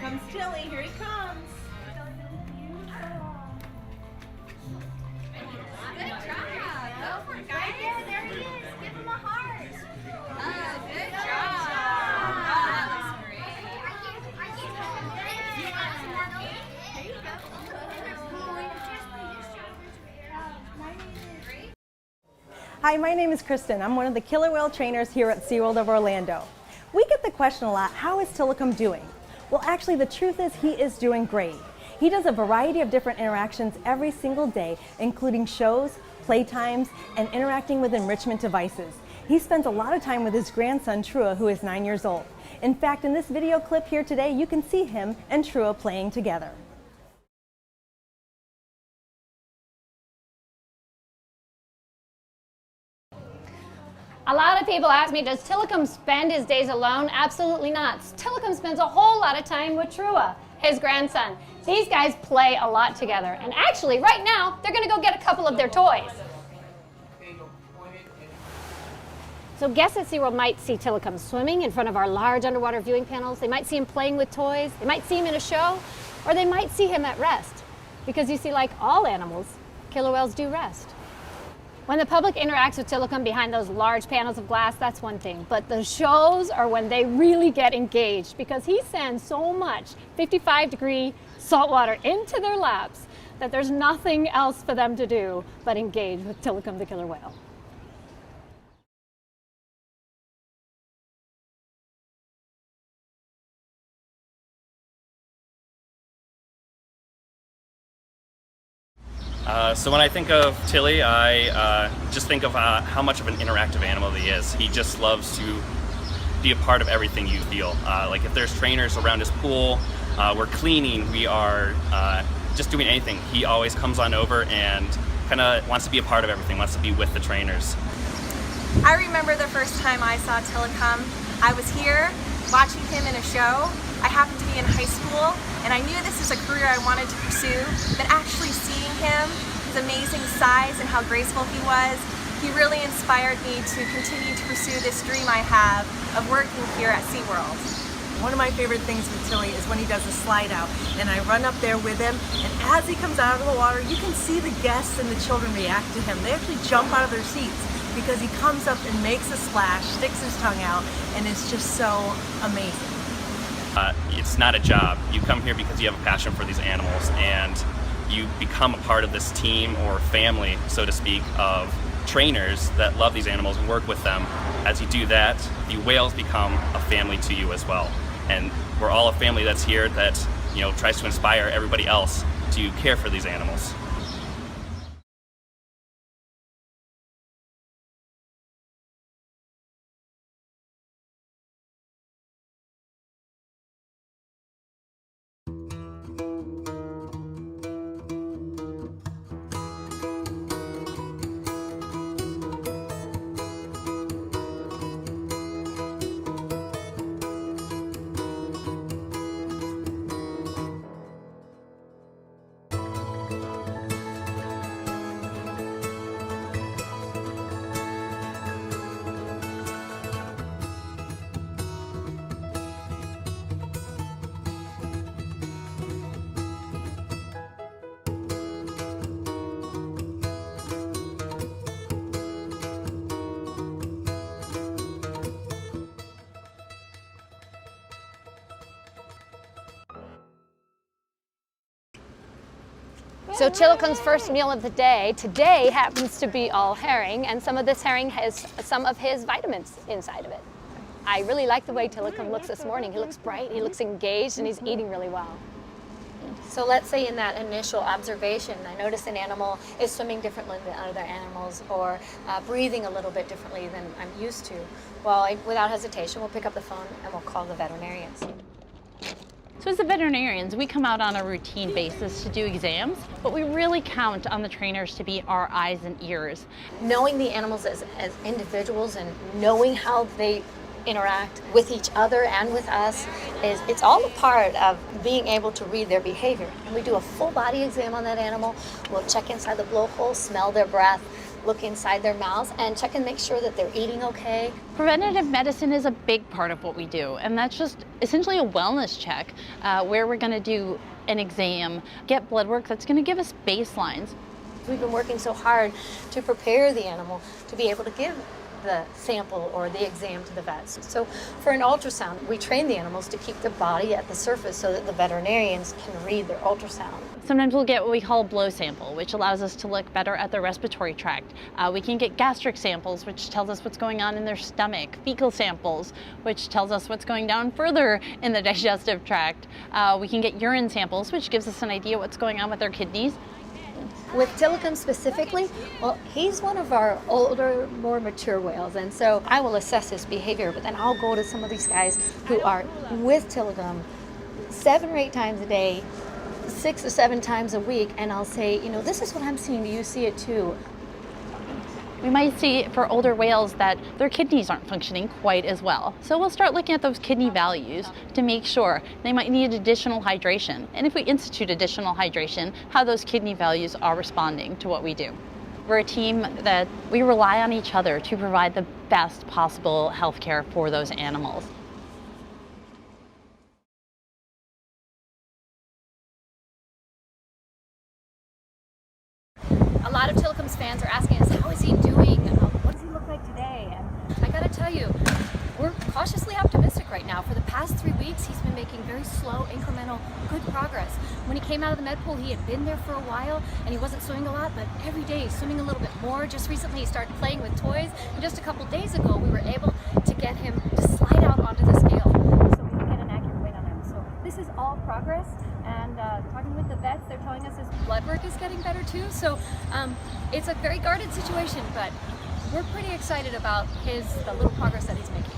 Comes Tilly, here he comes. Good job. Go for it, guys. Right there he is. Give him a heart. Oh, good job. Oh, that looks great. You want some more cake? There you go. Hi, my name is Kristen. I'm one of the killer whale trainers here at SeaWorld of Orlando. We get the question a lot, how is Tilikum doing? Well, actually, the truth is he is doing great. He does a variety of different interactions every single day, including shows, playtimes, and interacting with enrichment devices. He spends a lot of time with his grandson, Trua, who is 9 years old. In fact, in this video clip here today, you can see him and Trua playing together. A lot of people ask me, does Tilikum spend his days alone? Absolutely not. Tilikum spends a whole lot of time with Trua, his grandson. These guys play a lot together. And actually, right now, they're going to go get a couple of their toys. So guests at SeaWorld might see Tilikum swimming in front of our large underwater viewing panels. They might see him playing with toys. They might see him in a show. Or they might see him at rest. Because you see, like all animals, killer whales do rest. When the public interacts with Tilikum behind those large panels of glass, that's one thing. But the shows are when they really get engaged because he sends so much 55-degree salt water into their laps that there's nothing else for them to do but engage with Tilikum the killer whale. So when I think of Tilly, I just think of how much of an interactive animal he is. He just loves to be a part of everything you feel. Like if there's trainers around his pool, we're cleaning, we are just doing anything. He always comes on over and kind of wants to be a part of everything, wants to be with the trainers. I remember the first time I saw Tilikum. I was here watching him in a show. I happened to be in high school and I knew this was a career I wanted to pursue, but actually seeing him, his amazing size and how graceful he was, he really inspired me to continue to pursue this dream I have of working here at SeaWorld. One of my favorite things with Tilly is when he does a slide out and I run up there with him, and as he comes out of the water, you can see the guests and the children react to him. They actually jump out of their seats because he comes up and makes a splash, sticks his tongue out, and it's just so amazing. It's not a job. You come here because you have a passion for these animals and you become a part of this team or family, so to speak, of trainers that love these animals and work with them. As you do that, the whales become a family to you as well. And we're all a family that's here that, you know, tries to inspire everybody else to care for these animals. So Tilikum's first meal of the day today happens to be all herring, and some of this herring has some of his vitamins inside of it. I really like the way Tilikum looks this morning. He looks bright, he looks engaged, and he's eating really well. So let's say in that initial observation, I notice an animal is swimming differently than other animals or breathing a little bit differently than I'm used to. Well, without hesitation, we'll pick up the phone and we'll call the veterinarians. So as the veterinarians, we come out on a routine basis to do exams, but we really count on the trainers to be our eyes and ears. Knowing the animals as individuals and knowing how they interact with each other and with us, it's all a part of being able to read their behavior. And we do a full body exam on that animal. We'll check inside the blowhole, smell their breath, look inside their mouths and check and make sure that they're eating okay. Preventative medicine is a big part of what we do, and that's just essentially a wellness check where we're going to do an exam, get blood work that's going to give us baselines. We've been working so hard to prepare the animal to be able to give the sample or the exam to the vets. So for an ultrasound, we train the animals to keep their body at the surface so that the veterinarians can read their ultrasound. Sometimes we'll get what we call a blow sample, which allows us to look better at their respiratory tract. We can get gastric samples, which tells us what's going on in their stomach, fecal samples, which tells us what's going down further in the digestive tract. We can get urine samples, which gives us an idea what's going on with their kidneys. With Tilikum specifically, well, he's one of our older, more mature whales, and so I will assess his behavior, but then I'll go to some of these guys who are with Tilikum 7 or 8 times a day, 6 or 7 times a week, and I'll say, you know, this is what I'm seeing, do you see it too? We might see for older whales that their kidneys aren't functioning quite as well. So we'll start looking at those kidney values to make sure they might need additional hydration. And if we institute additional hydration, how those kidney values are responding to what we do. We're a team that we rely on each other to provide the best possible health care for those animals. A lot of Tilikum's fans are asking us, how is he doing? What does he look like today? And I gotta tell you, we're cautiously optimistic right now. For the past 3 weeks, he's been making very slow, incremental, good progress. When he came out of the med pool, he had been there for a while and he wasn't swimming a lot, but every day he's swimming a little bit more. Just recently he started playing with toys, and just a couple days ago we were able to get him to slide out onto the scale so we could get an accurate weight on him. So this is all progress, and talking with the vets, they're telling us his blood work is getting better too. So it's a very guarded situation, but we're pretty excited about the little progress that he's making.